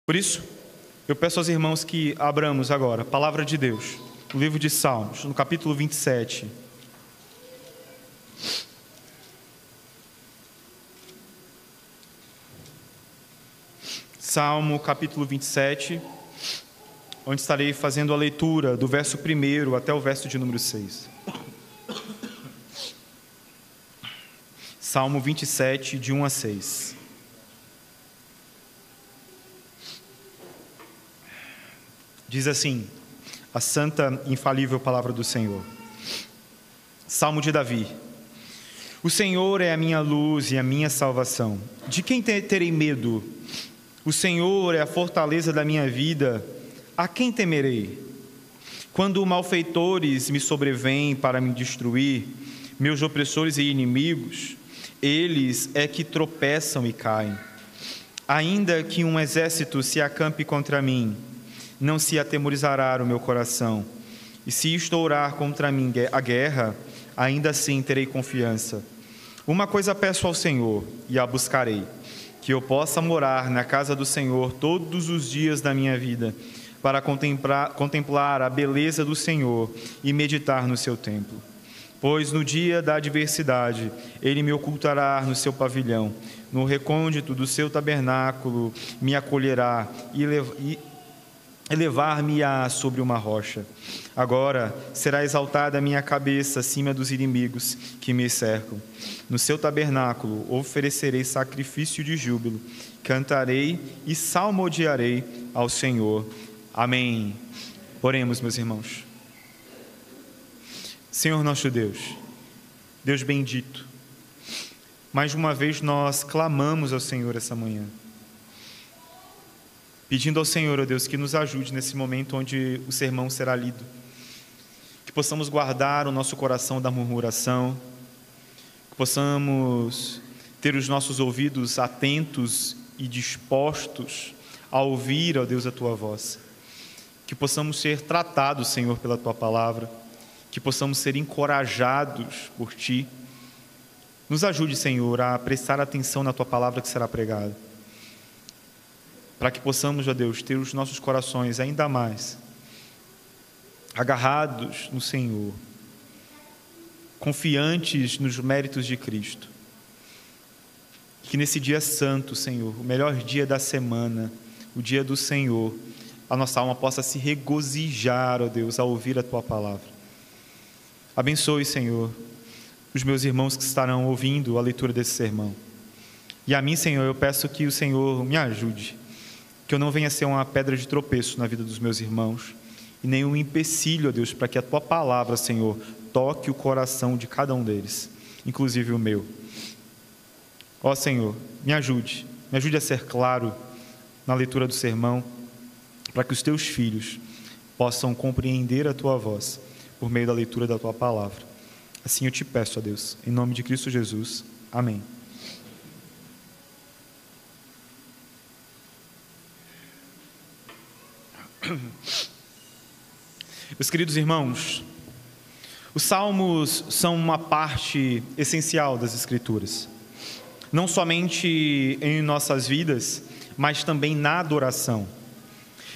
Por isso, eu peço aos irmãos que abramos agora a palavra de Deus, o livro de Salmos, no capítulo 27. Salmo capítulo 27, onde estarei fazendo a leitura do verso 1 até o verso de número 6. Salmo 27, de 1 a 6. Diz assim, a santa e infalível palavra do Senhor. Salmo de Davi. O Senhor é a minha luz e a minha salvação. De quem terei medo? O Senhor é a fortaleza da minha vida. A quem temerei? Quando malfeitores me sobrevêm para me destruir, meus opressores e inimigos, eles é que tropeçam e caem. Ainda que um exército se acampe contra mim, não se atemorizará o meu coração. E se estourar contra mim a guerra, ainda assim terei confiança. Uma coisa peço ao Senhor, e a buscarei, que eu possa morar na casa do Senhor todos os dias da minha vida, para contemplar a beleza do Senhor e meditar no seu templo. Pois no dia da adversidade, Ele me ocultará no seu pavilhão, no recôndito do seu tabernáculo me acolherá e elevar-me-á sobre uma rocha. Agora será exaltada a minha cabeça acima dos inimigos que me cercam. No seu tabernáculo oferecerei sacrifício de júbilo, cantarei e salmodiarei ao Senhor. Amém. Oremos, meus irmãos. Senhor nosso Deus, Deus bendito, mais uma vez nós clamamos ao Senhor essa manhã, pedindo ao Senhor, ó Deus, que nos ajude nesse momento onde o sermão será lido, que possamos guardar o nosso coração da murmuração, que possamos ter os nossos ouvidos atentos e dispostos a ouvir, ó Deus, a Tua voz, que possamos ser tratados, Senhor, pela Tua palavra, que possamos ser encorajados por Ti. Nos ajude, Senhor, a prestar atenção na Tua palavra que será pregada, para que possamos, ó Deus, ter os nossos corações ainda mais agarrados no Senhor, confiantes nos méritos de Cristo. Que nesse dia santo, Senhor, o melhor dia da semana, o dia do Senhor, a nossa alma possa se regozijar, ó Deus, ao ouvir a Tua palavra. Abençoe, Senhor, os meus irmãos que estarão ouvindo a leitura desse sermão. E a mim, Senhor, eu peço que o Senhor me ajude, que eu não venha ser uma pedra de tropeço na vida dos meus irmãos, e nenhum empecilho, ó Deus, para que a Tua palavra, Senhor, toque o coração de cada um deles, inclusive o meu. Ó Senhor, me ajude a ser claro na leitura do sermão, para que os Teus filhos possam compreender a Tua voz, por meio da leitura da Tua palavra. Assim eu te peço, ó Deus, em nome de Cristo Jesus. Amém. Meus queridos irmãos, os salmos são uma parte essencial das Escrituras, não somente em nossas vidas, mas também na adoração.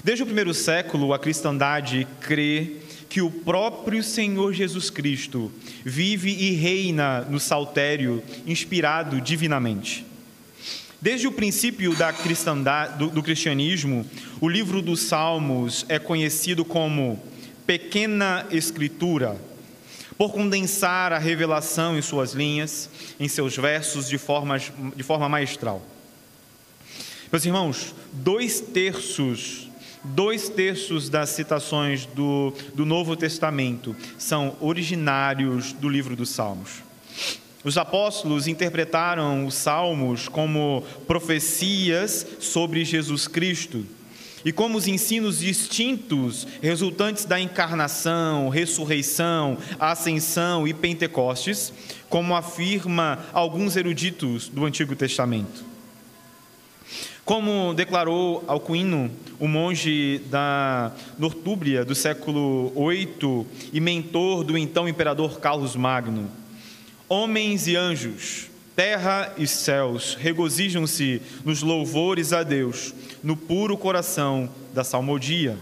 Desde o primeiro século, a cristandade crê que o próprio Senhor Jesus Cristo vive e reina no saltério inspirado divinamente. Desde o princípio da cristandade, do cristianismo, o livro dos Salmos é conhecido como Pequena Escritura, por condensar a revelação em suas linhas, em seus versos de forma maestral. Meus irmãos, dois terços das citações do Novo Testamento são originários do livro dos Salmos. Os apóstolos interpretaram os Salmos como profecias sobre Jesus Cristo e como os ensinos distintos resultantes da encarnação, ressurreição, ascensão e Pentecostes, como afirma alguns eruditos do Antigo Testamento. Como declarou Alcuino, o monge da Nortúmbria do século VIII e mentor do então imperador Carlos Magno, homens e anjos, Terra e céus regozijam-se nos louvores a Deus, no puro coração da salmodia.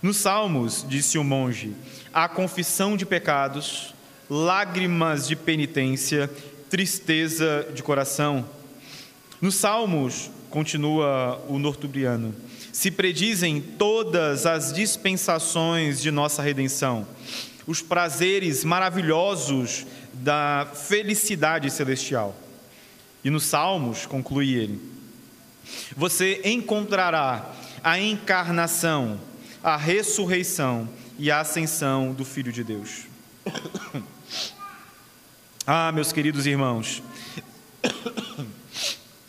Nos Salmos, disse o monge, há confissão de pecados, lágrimas de penitência, tristeza de coração. Nos Salmos, continua o northubriano, se predizem todas as dispensações de nossa redenção, os prazeres maravilhosos da felicidade celestial. E nos Salmos, conclui ele, você encontrará a encarnação, a ressurreição e a ascensão do Filho de Deus. Ah, meus queridos irmãos,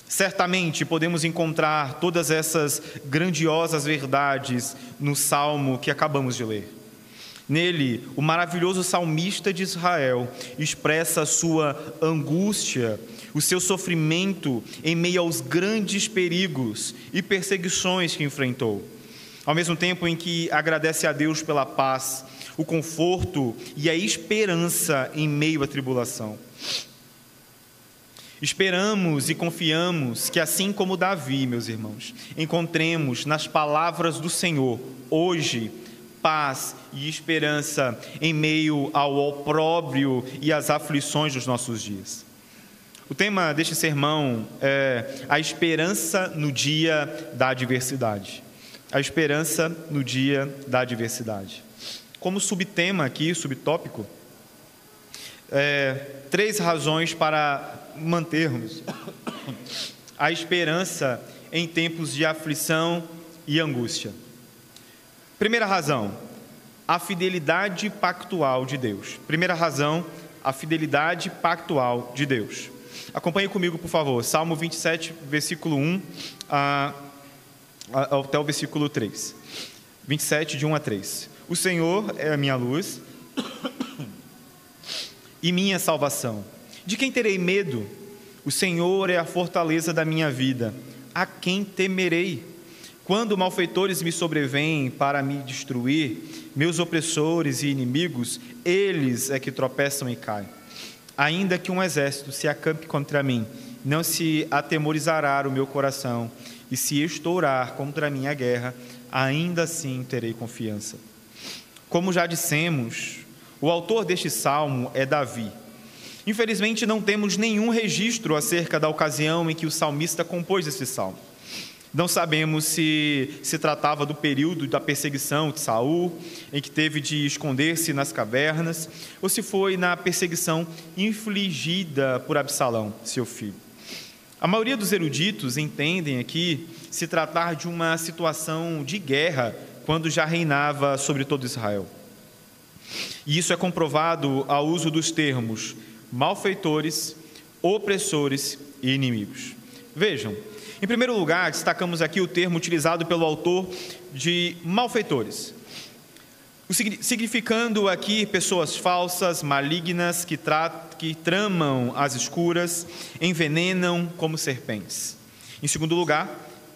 certamente podemos encontrar todas essas grandiosas verdades no salmo que acabamos de ler. Nele, o maravilhoso salmista de Israel expressa a sua angústia, o seu sofrimento em meio aos grandes perigos e perseguições que enfrentou, ao mesmo tempo em que agradece a Deus pela paz, o conforto e a esperança em meio à tribulação. Esperamos e confiamos que, assim como Davi, meus irmãos, encontremos nas palavras do Senhor, hoje, paz e esperança em meio ao opróbrio e às aflições dos nossos dias. O tema deste sermão é a esperança no dia da adversidade. A esperança no dia da adversidade. Como subtema aqui, subtópico, 3 razões para mantermos a esperança em tempos de aflição e angústia. Primeira razão, a fidelidade pactual de Deus. Primeira razão, a fidelidade pactual de Deus. Acompanhe comigo, por favor, Salmo 27, versículo 1 até o versículo 3. 27, de 1 a 3. O Senhor é a minha luz e minha salvação. De quem terei medo? O Senhor é a fortaleza da minha vida. A quem temerei? Quando malfeitores me sobrevêm para me destruir, meus opressores e inimigos, eles é que tropeçam e caem. Ainda que um exército se acampe contra mim, não se atemorizará o meu coração, e se estourar contra mim a guerra, ainda assim terei confiança. Como já dissemos, o autor deste salmo é Davi. Infelizmente, não temos nenhum registro acerca da ocasião em que o salmista compôs esse salmo. Não sabemos se se tratava do período da perseguição de Saul, em que teve de esconder-se nas cavernas, ou se foi na perseguição infligida por Absalão, seu filho. A maioria dos eruditos entendem aqui se tratar de uma situação de guerra, quando já reinava sobre todo Israel. E isso é comprovado ao uso dos termos malfeitores, opressores e inimigos. Vejam, em primeiro lugar, destacamos aqui o termo utilizado pelo autor de malfeitores, significando aqui pessoas falsas, malignas, que tramam às escuras, envenenam como serpentes. Em segundo lugar,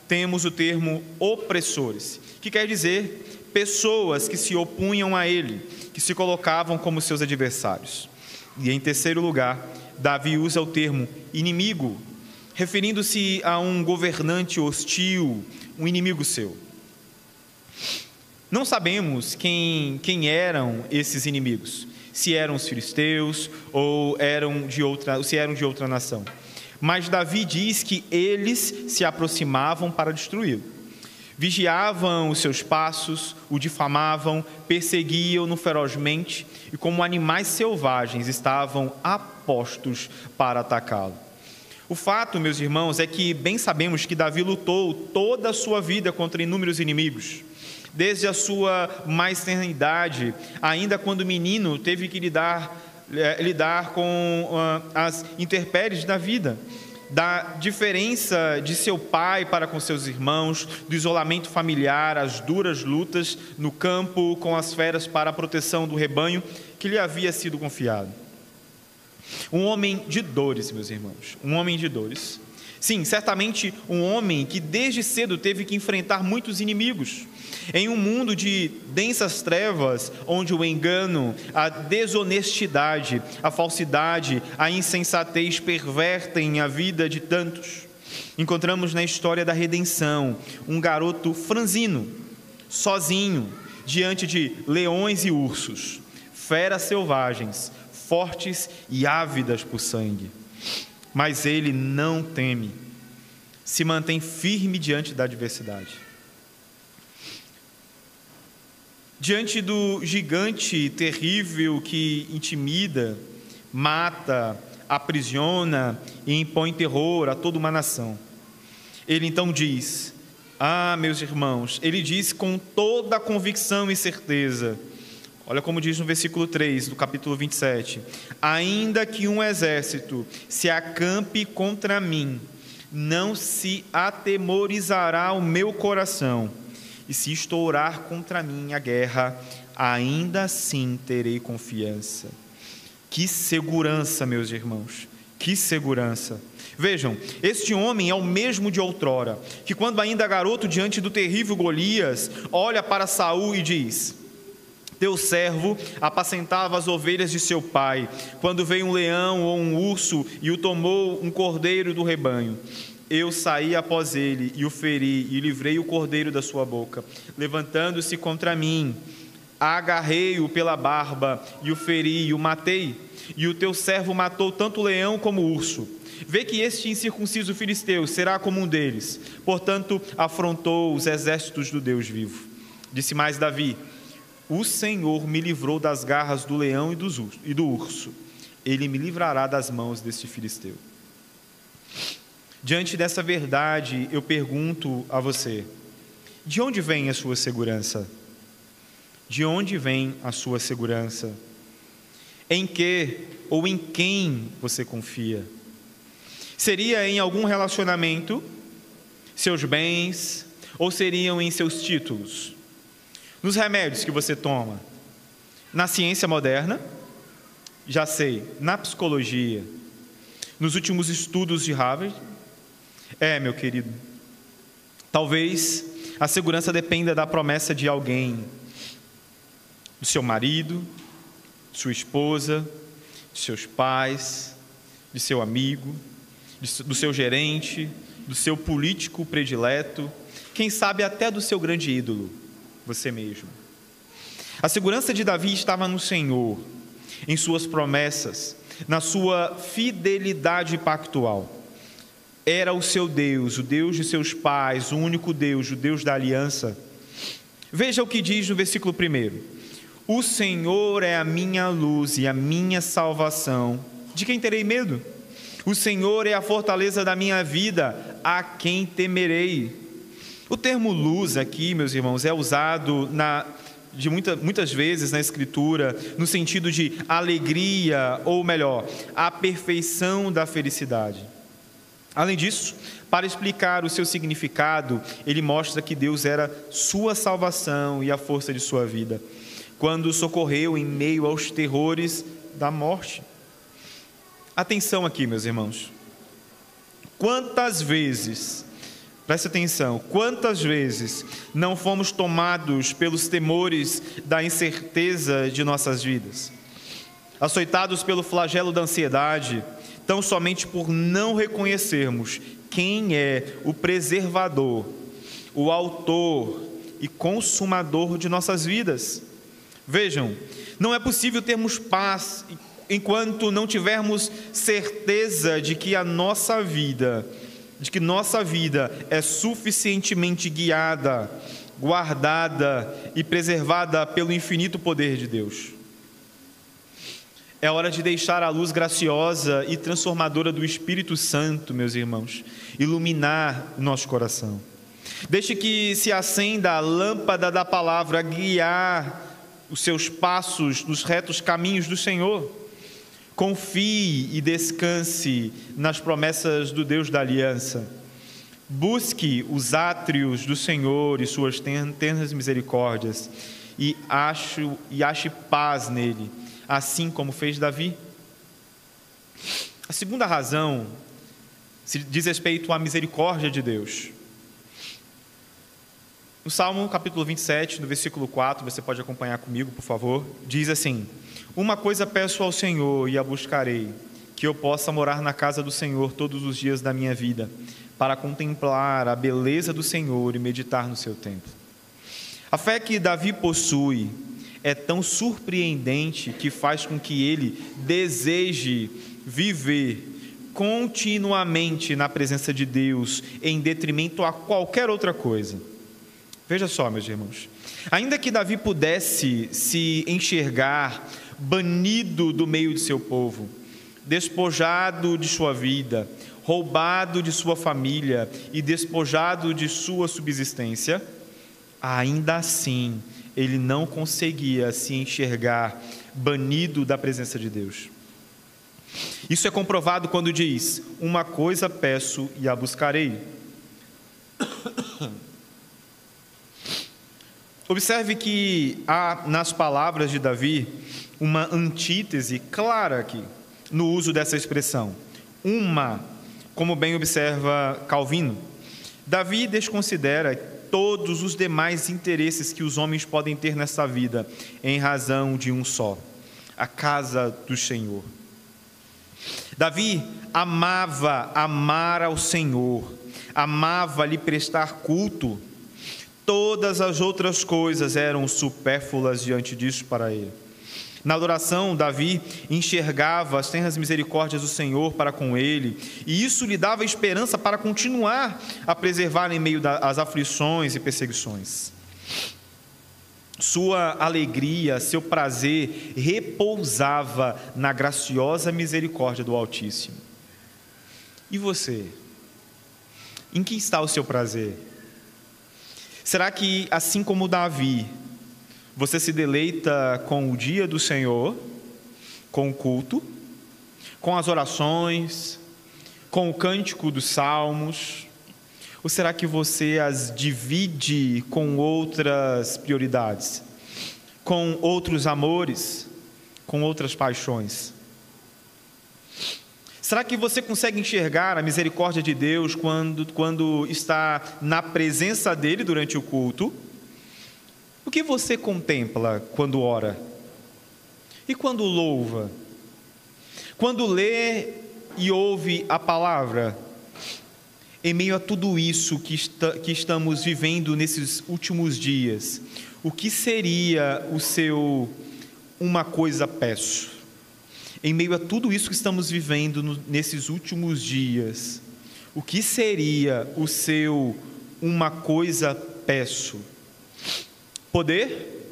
temos o termo opressores, que quer dizer pessoas que se opunham a ele, que se colocavam como seus adversários. E em terceiro lugar, Davi usa o termo inimigo, referindo-se a um governante hostil, um inimigo seu. Não sabemos quem eram esses inimigos, se eram os filisteus ou se eram de outra nação. Mas Davi diz que eles se aproximavam para destruí-lo. Vigiavam os seus passos, o difamavam, perseguiam-no ferozmente e, como animais selvagens, estavam apostos para atacá-lo. O fato, meus irmãos, é que bem sabemos que Davi lutou toda a sua vida contra inúmeros inimigos. Desde a sua mais tenra idade, ainda quando menino, teve que lidar com as intempéries da vida, da diferença de seu pai para com seus irmãos, do isolamento familiar, as duras lutas no campo com as feras para a proteção do rebanho que lhe havia sido confiado. Um homem de dores, meus irmãos, um homem de dores. Sim, certamente um homem que desde cedo teve que enfrentar muitos inimigos. Em um mundo de densas trevas, onde o engano, a desonestidade, a falsidade, a insensatez pervertem a vida de tantos, encontramos na história da redenção um garoto franzino, sozinho, diante de leões e ursos, feras selvagens, fortes e ávidas por sangue. Mas ele não teme, se mantém firme diante da adversidade. Diante do gigante terrível que intimida, mata, aprisiona e impõe terror a toda uma nação, ele então diz: meus irmãos, ele diz com toda a convicção e certeza, olha como diz no versículo 3 do capítulo 27, ainda que um exército se acampe contra mim, não se atemorizará o meu coração, e se estourar contra mim a guerra, ainda assim terei confiança. Que segurança, meus irmãos, que segurança. Vejam, este homem é o mesmo de outrora, que quando ainda garoto diante do terrível Golias, olha para Saul e diz: teu servo apacentava as ovelhas de seu pai, quando veio um leão ou um urso e o tomou um cordeiro do rebanho. Eu saí após ele e o feri e livrei o cordeiro da sua boca. Levantando-se contra mim, agarrei-o pela barba e o feri e o matei. E o teu servo matou tanto o leão como o urso. Vê que este incircunciso filisteu será como um deles. Portanto, afrontou os exércitos do Deus vivo. Disse mais Davi: o Senhor me livrou das garras do leão e do urso. Ele me livrará das mãos deste filisteu. Diante dessa verdade, eu pergunto a você: de onde vem a sua segurança? De onde vem a sua segurança? Em que ou em quem você confia? Seria em algum relacionamento, seus bens, ou seriam em seus títulos? Nos remédios que você toma? Na ciência moderna? Já sei, na psicologia? Nos últimos estudos de Harvard? Meu querido, talvez a segurança dependa da promessa de alguém, do seu marido, de sua esposa, de seus pais, de seu amigo, do seu gerente, do seu político predileto, quem sabe até do seu grande ídolo, você mesmo. A segurança de Davi estava no Senhor, em suas promessas, na sua fidelidade pactual. Era o seu Deus, o Deus de seus pais, o único Deus, o Deus da aliança. Veja o que diz no versículo 1: o Senhor é a minha luz e a minha salvação, de quem terei medo? O Senhor é a fortaleza da minha vida, a quem temerei? O termo luz aqui, meus irmãos, é usado muitas vezes na Escritura, no sentido de alegria, ou melhor, a perfeição da felicidade. Além disso, para explicar o seu significado, ele mostra que Deus era sua salvação e a força de sua vida, quando o socorreu em meio aos terrores da morte. Atenção aqui, meus irmãos. Quantas vezes, preste atenção, quantas vezes não fomos tomados pelos temores da incerteza de nossas vidas, açoitados pelo flagelo da ansiedade, tão somente por não reconhecermos quem é o preservador, o autor e consumador de nossas vidas. Vejam, não é possível termos paz enquanto não tivermos certeza de que nossa vida é suficientemente guiada, guardada e preservada pelo infinito poder de Deus. É hora de deixar a luz graciosa e transformadora do Espírito Santo, meus irmãos, iluminar o nosso coração. Deixe que se acenda a lâmpada da palavra, a guiar os seus passos nos retos caminhos do Senhor. Confie e descanse nas promessas do Deus da aliança. Busque os átrios do Senhor e suas ternas misericórdias e ache paz nele, assim como fez Davi. A segunda razão diz respeito à misericórdia de Deus. No Salmo capítulo 27, no versículo 4, você pode acompanhar comigo, por favor, diz assim: uma coisa peço ao Senhor e a buscarei, que eu possa morar na casa do Senhor todos os dias da minha vida, para contemplar a beleza do Senhor e meditar no seu templo. A fé que Davi possui é tão surpreendente que faz com que ele deseje viver continuamente na presença de Deus, em detrimento a qualquer outra coisa. Veja só, meus irmãos, ainda que Davi pudesse se enxergar banido do meio de seu povo, despojado de sua vida, roubado de sua família e despojado de sua subsistência, ainda assim ele não conseguia se enxergar banido da presença de Deus. Isso é comprovado quando diz: uma coisa peço e a buscarei. Observe que há nas palavras de Davi uma antítese clara aqui no uso dessa expressão. Como bem observa Calvino, Davi desconsidera todos os demais interesses que os homens podem ter nesta vida, em razão de um só: a casa do Senhor. Davi amava amar ao Senhor, amava lhe prestar culto. Todas as outras coisas eram supérfluas diante disso para ele. Na adoração, Davi enxergava as tenras misericórdias do Senhor para com ele, e isso lhe dava esperança para continuar a preservar em meio das aflições e perseguições. Sua alegria, seu prazer repousava na graciosa misericórdia do Altíssimo. E você? Em que está o seu prazer? Será que, assim como Davi, você se deleita com o dia do Senhor, com o culto, com as orações, com o cântico dos salmos? Ou será que você as divide com outras prioridades, com outros amores, com outras paixões? Será que você consegue enxergar a misericórdia de Deus quando está na presença dEle durante o culto? O que você contempla quando ora? E quando louva? Quando lê e ouve a palavra? Em meio a tudo isso que estamos vivendo nesses últimos dias, o que seria o seu uma coisa peço? Em meio a tudo isso que estamos vivendo nesses últimos dias, o que seria o seu uma coisa peço? Poder?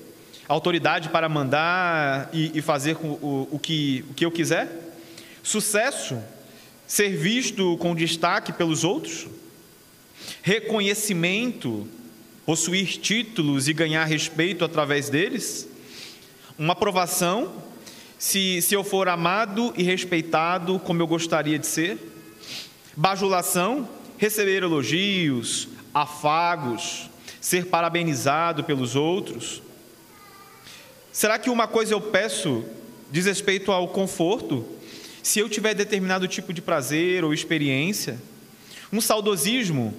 Autoridade para mandar e fazer o que eu quiser? Sucesso? Ser visto com destaque pelos outros? Reconhecimento? Possuir títulos e ganhar respeito através deles? Uma aprovação? Se eu for amado e respeitado como eu gostaria de ser? Bajulação? Receber elogios, afagos, ser parabenizado pelos outros? Será que uma coisa eu peço diz respeito ao conforto? Se eu tiver determinado tipo de prazer ou experiência? Um saudosismo?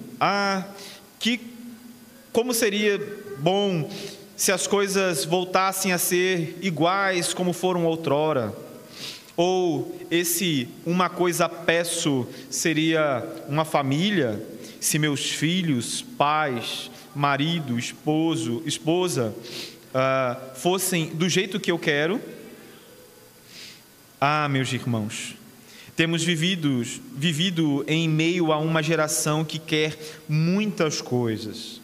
Como seria bom se as coisas voltassem a ser iguais como foram outrora? Ou uma coisa peço seria uma família, se meus filhos, pais, marido, esposa fossem do jeito que eu quero? Meus irmãos, temos vivido em meio a uma geração que quer muitas coisas.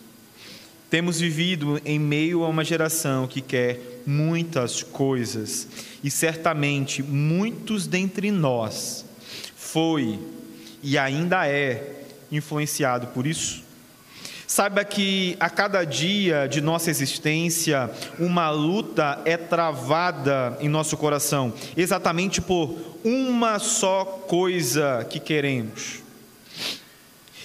Temos vivido em meio a uma geração que quer muitas coisas, e certamente muitos dentre nós foi e ainda é influenciado por isso. Saiba que a cada dia de nossa existência, uma luta é travada em nosso coração, exatamente por uma só coisa que queremos.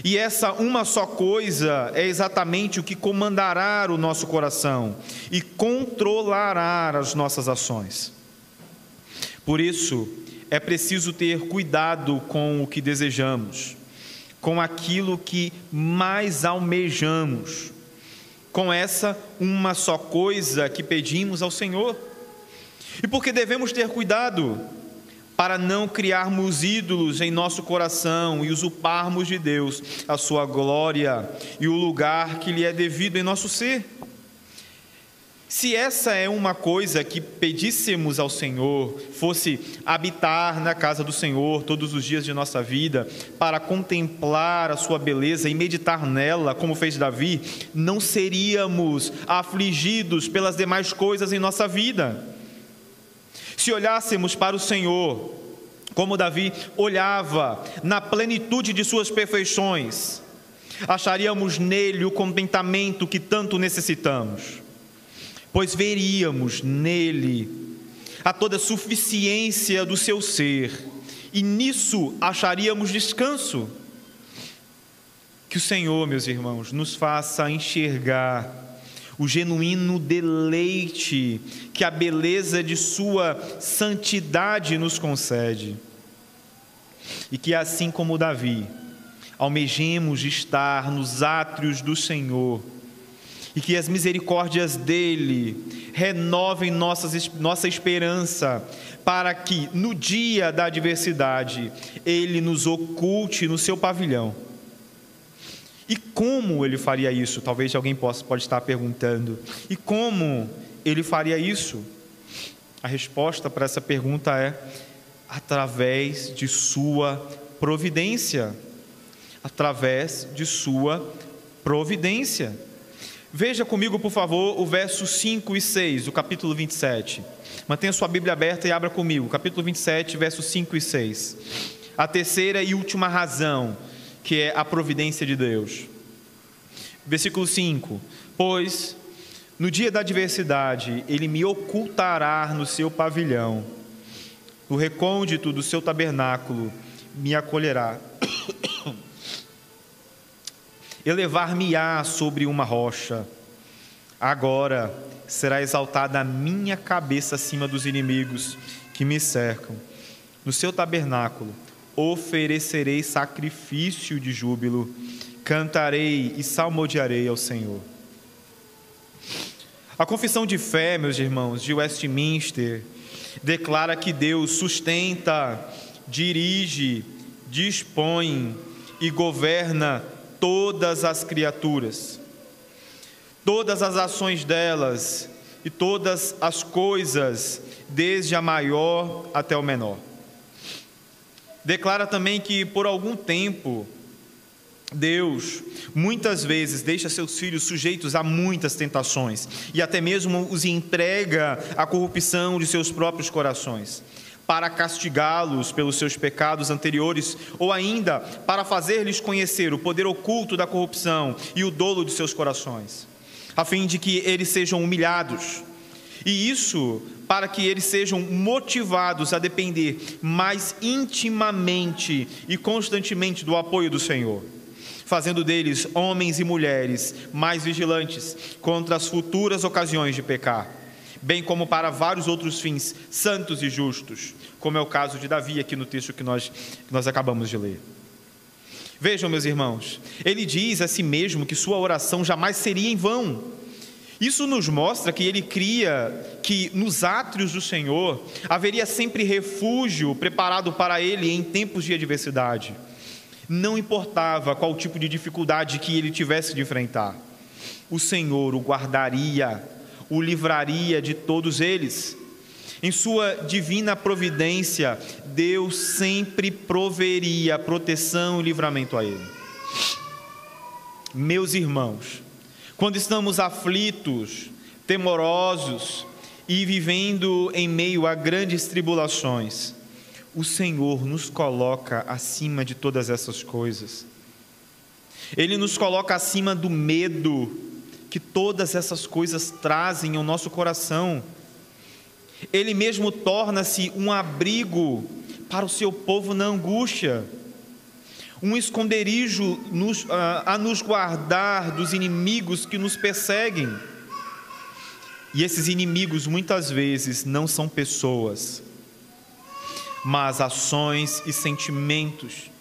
E essa uma só coisa é exatamente o que comandará o nosso coração e controlará as nossas ações. Por isso, é preciso ter cuidado com o que desejamos. com aquilo que mais almejamos, com essa uma só coisa que pedimos ao Senhor. E porque devemos ter cuidado para não criarmos ídolos em nosso coração e usurparmos de Deus a sua glória e o lugar que lhe é devido em nosso ser. Se essa é uma coisa que pedíssemos ao Senhor, fosse habitar na casa do Senhor todos os dias de nossa vida, para contemplar a sua beleza e meditar nela, como fez Davi, não seríamos afligidos pelas demais coisas em nossa vida. Se olhássemos para o Senhor, como Davi olhava na plenitude de suas perfeições, acharíamos nele o contentamento que tanto necessitamos, pois veríamos nele a toda suficiência do seu ser, e nisso acharíamos descanso. Que o Senhor, meus irmãos, nos faça enxergar o genuíno deleite que a beleza de sua santidade nos concede, e que assim como Davi, almejemos estar nos átrios do Senhor, e que as misericórdias dele renovem nossa esperança, para que no dia da adversidade ele nos oculte no seu pavilhão. E como ele faria isso? Talvez alguém pode estar perguntando. E como ele faria isso? A resposta para essa pergunta é: através de sua providência. Através de sua providência. Veja comigo, por favor, o verso 5 e 6 do capítulo 27. Mantenha sua Bíblia aberta e abra comigo. Capítulo 27, versos 5 e 6. A terceira e última razão, que é a providência de Deus. Versículo 5. Pois, no dia da adversidade, ele me ocultará no seu pavilhão, no recôndito do seu tabernáculo me acolherá. Elevar-me-á sobre uma rocha. Agora será exaltada a minha cabeça acima dos inimigos que me cercam. No seu tabernáculo oferecerei sacrifício de júbilo, cantarei e salmodiarei ao Senhor. A confissão de fé, meus irmãos, de Westminster, declara que Deus sustenta, dirige, dispõe e governa todas as criaturas, todas as ações delas e todas as coisas, desde a maior até o menor. Declara também que por algum tempo Deus muitas vezes deixa seus filhos sujeitos a muitas tentações e até mesmo os entrega à corrupção de seus próprios corações, para castigá-los pelos seus pecados anteriores, ou ainda para fazer-lhes conhecer o poder oculto da corrupção e o dolo de seus corações, a fim de que eles sejam humilhados, e isso para que eles sejam motivados a depender mais intimamente e constantemente do apoio do Senhor, fazendo deles homens e mulheres mais vigilantes contra as futuras ocasiões de pecar, bem como para vários outros fins santos e justos, como é o caso de Davi aqui no texto que nós acabamos de ler. Vejam, meus irmãos, ele diz a si mesmo que sua oração jamais seria em vão. Isso nos mostra que ele cria que nos átrios do Senhor haveria sempre refúgio preparado para ele em tempos de adversidade. Não importava qual tipo de dificuldade que ele tivesse de enfrentar, o Senhor o guardaria, o livraria de todos eles. Em sua divina providência, Deus sempre proveria proteção e livramento a ele. Meus irmãos, quando estamos aflitos, temorosos e vivendo em meio a grandes tribulações, o Senhor nos coloca acima de todas essas coisas. Ele nos coloca acima do medo que todas essas coisas trazem ao nosso coração. Ele mesmo torna-se um abrigo para o seu povo na angústia, um esconderijo a nos guardar dos inimigos que nos perseguem. E esses inimigos muitas vezes não são pessoas, mas ações e sentimentos,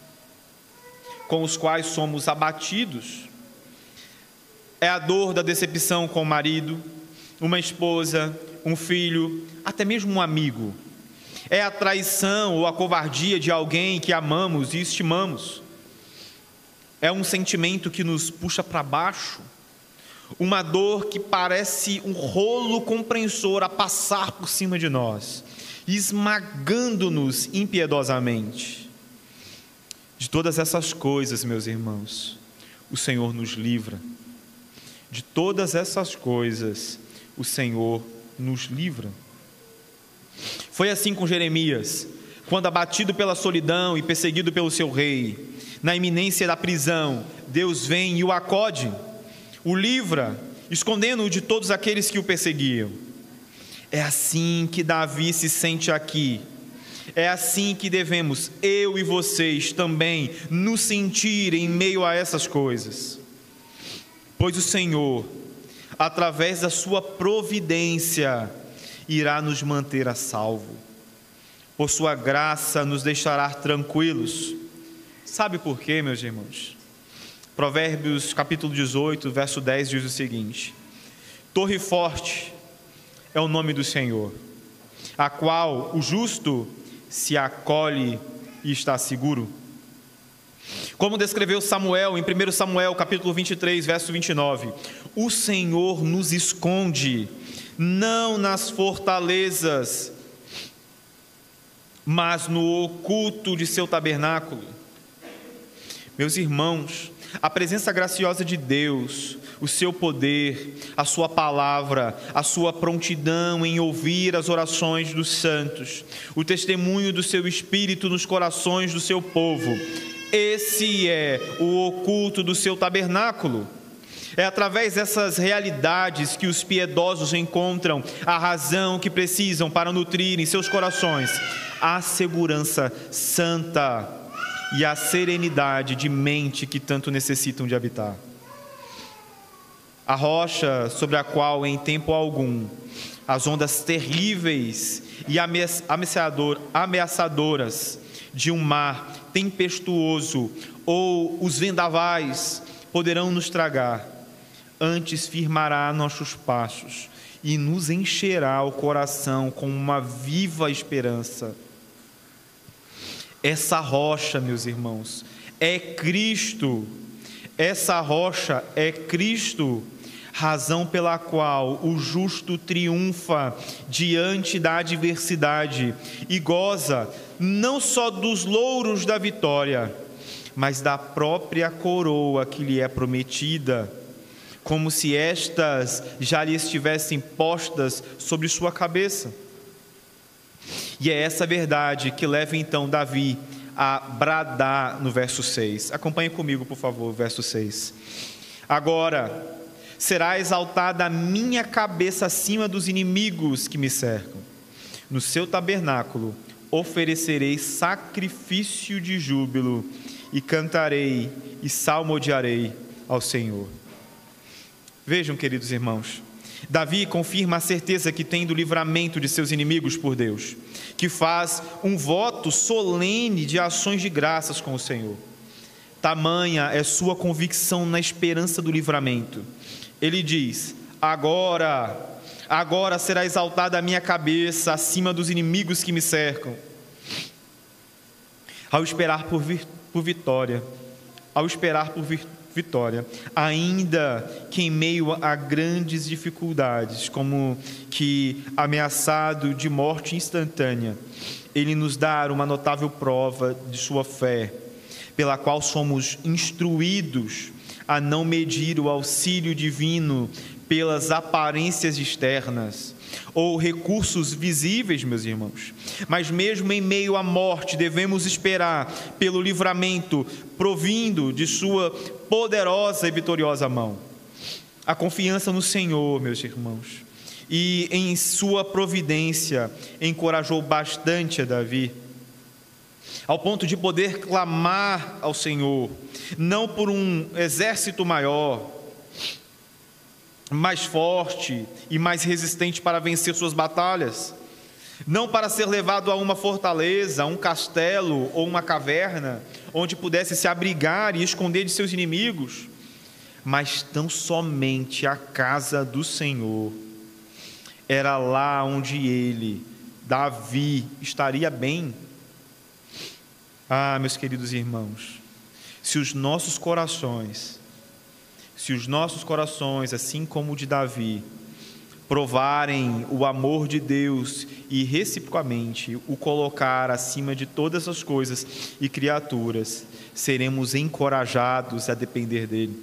com os quais somos abatidos. É a dor da decepção com o marido, uma esposa, um filho, até mesmo um amigo. É a traição ou a covardia de alguém que amamos e estimamos. É um sentimento que nos puxa para baixo, uma dor que parece um rolo compressor a passar por cima de nós, esmagando-nos impiedosamente. De todas essas coisas, meus irmãos, o Senhor nos livra. De todas essas coisas, o Senhor nos livra. Foi assim com Jeremias, quando abatido pela solidão e perseguido pelo seu rei, na iminência da prisão, Deus vem e o acode, o livra, escondendo-o de todos aqueles que o perseguiam. É assim que Davi se sente aqui. É assim que devemos, eu e vocês também, nos sentir em meio a essas coisas. Pois o Senhor, através da sua providência, irá nos manter a salvo. Por sua graça nos deixará tranquilos. Sabe por quê, meus irmãos? Provérbios capítulo 18, verso 10 diz o seguinte: Torre forte é o nome do Senhor, a qual o justo se acolhe e está seguro. Como descreveu Samuel em 1 Samuel capítulo 23, verso 29, o Senhor nos esconde, não nas fortalezas, mas no oculto de seu tabernáculo. Meus irmãos, a presença graciosa de Deus, o seu poder, a sua palavra, a sua prontidão em ouvir as orações dos santos, o testemunho do seu Espírito nos corações do seu povo, esse é o oculto do seu tabernáculo. É através dessas realidades que os piedosos encontram a razão que precisam para nutrir em seus corações a segurança santa e a serenidade de mente que tanto necessitam de habitar. A rocha sobre a qual em tempo algum as ondas terríveis e ameaçadoras de um mar tempestuoso ou os vendavais poderão nos tragar, antes firmará nossos passos e nos encherá o coração com uma viva esperança. Essa rocha, meus irmãos, é Cristo. Essa rocha é Cristo, razão pela qual o justo triunfa diante da adversidade e goza não só dos louros da vitória, mas da própria coroa que lhe é prometida, como se estas já lhe estivessem postas sobre sua cabeça. E é essa verdade que leva então Davi a bradar no verso 6. Acompanhe comigo, por favor, o verso 6. Agora será exaltada a minha cabeça acima dos inimigos que me cercam. No seu tabernáculo oferecerei sacrifício de júbilo e cantarei e salmodiarei ao Senhor. Vejam, queridos irmãos, Davi confirma a certeza que tem do livramento de seus inimigos por Deus, que faz um voto solene de ações de graças com o Senhor. Tamanha é sua convicção na esperança do livramento. Ele diz: agora será exaltada a minha cabeça acima dos inimigos que me cercam. Ao esperar por vitória, ainda que em meio a grandes dificuldades, como que ameaçado de morte instantânea, Ele nos dá uma notável prova de sua fé, pela qual somos instruídos a não medir o auxílio divino pelas aparências externas ou recursos visíveis, meus irmãos, mas mesmo em meio à morte devemos esperar pelo livramento provindo de sua poderosa e vitoriosa mão. A confiança no Senhor, meus irmãos, e em sua providência encorajou bastante a Davi, ao ponto de poder clamar ao Senhor, não por um exército maior, mais forte e mais resistente para vencer suas batalhas, não para ser levado a uma fortaleza, a um castelo ou uma caverna, onde pudesse se abrigar e esconder de seus inimigos, mas tão somente a casa do Senhor. Era lá onde ele, Davi, estaria bem. Ah, meus queridos irmãos, se os nossos corações, assim como o de Davi, provarem o amor de Deus e reciprocamente o colocar acima de todas as coisas e criaturas, seremos encorajados a depender dele.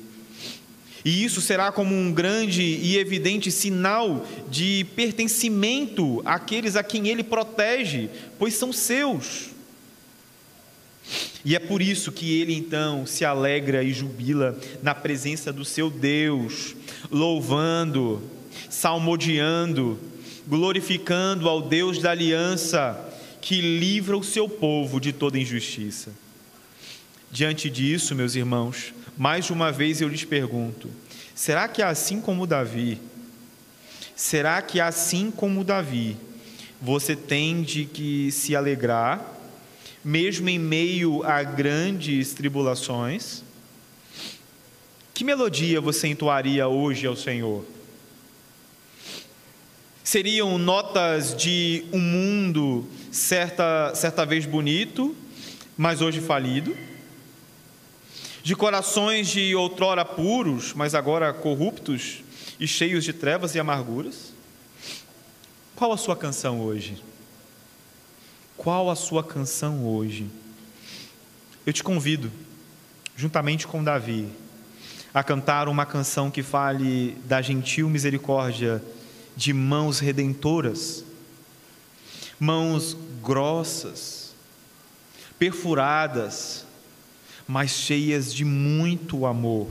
E isso será como um grande e evidente sinal de pertencimento àqueles a quem ele protege, pois são seus. E é por isso que ele então se alegra e jubila na presença do seu Deus, louvando, salmodiando, glorificando ao Deus da aliança, que livra o seu povo de toda injustiça. Diante disso, meus irmãos, mais uma vez eu lhes pergunto: será que assim como Davi, você tem de que se alegrar, mesmo em meio a grandes tribulações? Que melodia você entoaria hoje ao Senhor? Seriam notas de um mundo certa vez bonito, mas hoje falido? De corações de outrora puros, mas agora corruptos e cheios de trevas e amarguras? Qual a sua canção hoje? Qual a sua canção hoje? Eu te convido, juntamente com Davi, a cantar uma canção que fale da gentil misericórdia de mãos redentoras, mãos grossas, perfuradas, mas cheias de muito amor.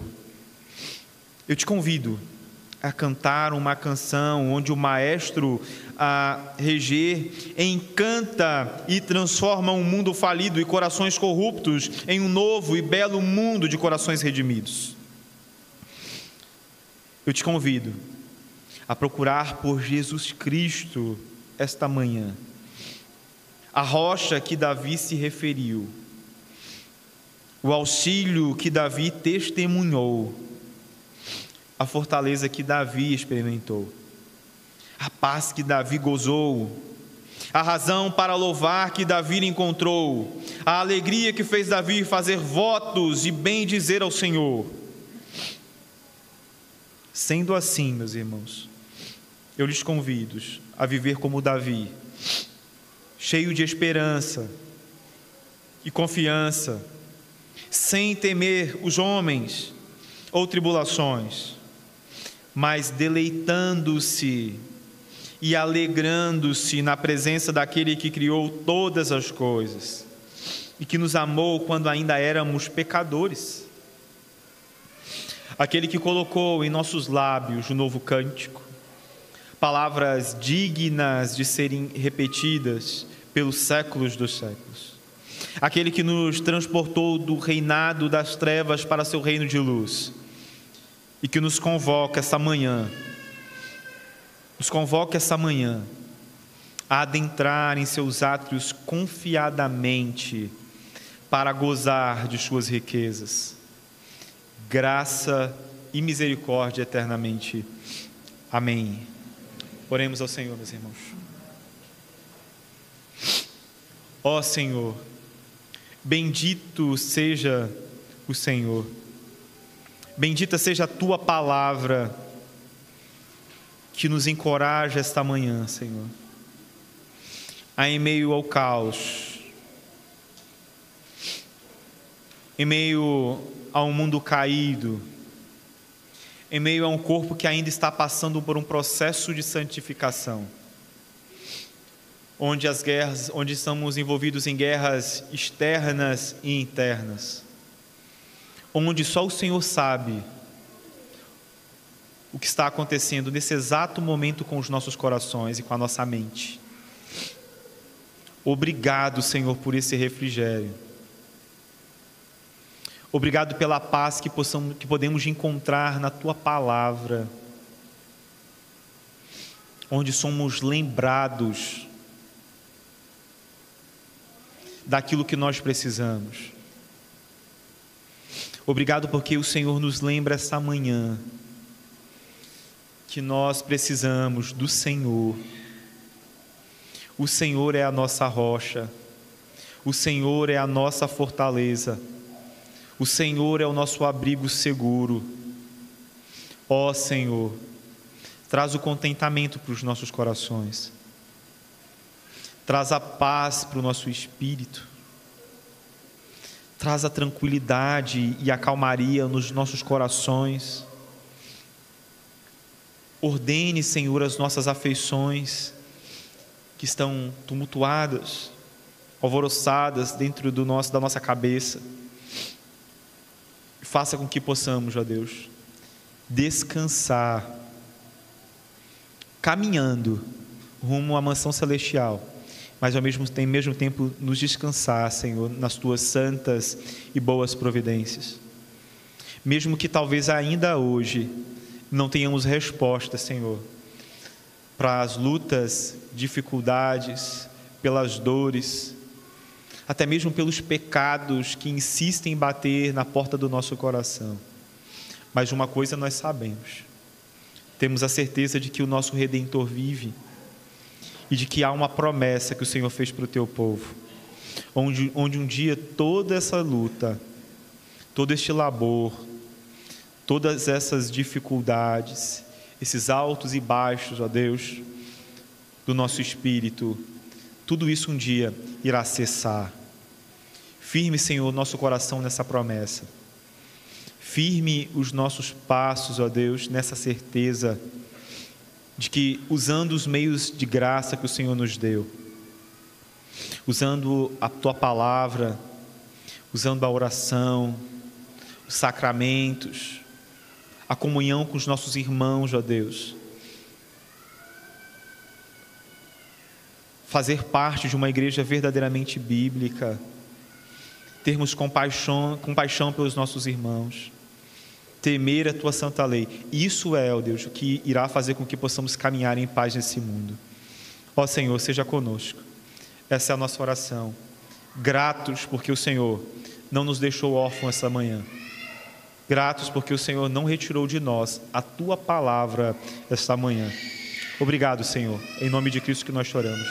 Eu te convido a cantar uma canção onde o maestro a reger encanta e transforma um mundo falido e corações corruptos em um novo e belo mundo de corações redimidos. Eu te convido a procurar por Jesus Cristo esta manhã, a rocha que Davi se referiu, o auxílio que Davi testemunhou, a fortaleza que Davi experimentou, a paz que Davi gozou, a razão para louvar que Davi encontrou, a alegria que fez Davi fazer votos e bem dizer ao Senhor. Sendo assim, meus irmãos, eu lhes convido a viver como Davi, cheio de esperança e confiança, sem temer os homens ou tribulações, mas deleitando-se e alegrando-se na presença daquele que criou todas as coisas e que nos amou quando ainda éramos pecadores. Aquele que colocou em nossos lábios o novo cântico, palavras dignas de serem repetidas pelos séculos dos séculos. Aquele que nos transportou do reinado das trevas para seu reino de luz e que nos convoca essa manhã a adentrar em seus átrios confiadamente para gozar de suas riquezas, graça e misericórdia eternamente. Amém. Oremos ao Senhor, meus irmãos. Ó Senhor, bendito seja o Senhor, bendita seja a Tua palavra, que nos encoraja esta manhã, Senhor, em meio ao caos, em meio a um mundo caído, em meio a um corpo que ainda está passando por um processo de santificação, onde estamos envolvidos em guerras externas e internas, onde só o Senhor sabe o que está acontecendo nesse exato momento com os nossos corações e com a nossa mente. Obrigado, Senhor, por esse refrigério. Obrigado pela paz que podemos encontrar na Tua palavra, onde somos lembrados daquilo que nós precisamos. Obrigado porque o Senhor nos lembra essa manhã que nós precisamos do Senhor. O Senhor é a nossa rocha, o Senhor é a nossa fortaleza, o Senhor é o nosso abrigo seguro. Ó Senhor, traz o contentamento para os nossos corações, traz a paz para o nosso espírito, traz a tranquilidade e a calmaria nos nossos corações. Ordene, Senhor, as nossas afeições que estão tumultuadas, alvoroçadas dentro da nossa cabeça. Faça com que possamos, ó Deus, descansar, caminhando rumo à mansão celestial, mas ao mesmo tempo nos descansar, Senhor, nas Tuas santas e boas providências. Mesmo que talvez ainda hoje não tenhamos resposta, Senhor, para as lutas, dificuldades, pelas dores, até mesmo pelos pecados que insistem em bater na porta do nosso coração. Mas uma coisa nós sabemos, temos a certeza de que o nosso Redentor vive e de que há uma promessa que o Senhor fez para o Teu povo, onde um dia toda essa luta, todo este labor, todas essas dificuldades, esses altos e baixos, ó Deus, do nosso espírito, tudo isso um dia irá cessar. Firme, Senhor, nosso coração nessa promessa. Firme os nossos passos, ó Deus, nessa certeza de que, usando os meios de graça que o Senhor nos deu, usando a Tua palavra, usando a oração, os sacramentos, a comunhão com os nossos irmãos, ó Deus, fazer parte de uma igreja verdadeiramente bíblica, termos compaixão pelos nossos irmãos, temer a Tua santa lei. Isso é, ó Deus, o que irá fazer com que possamos caminhar em paz nesse mundo. Ó Senhor, seja conosco. Essa é a nossa oração. Gratos porque o Senhor não nos deixou órfãos essa manhã. Gratos porque o Senhor não retirou de nós a Tua palavra esta manhã. Obrigado, Senhor. Em nome de Cristo que nós choramos.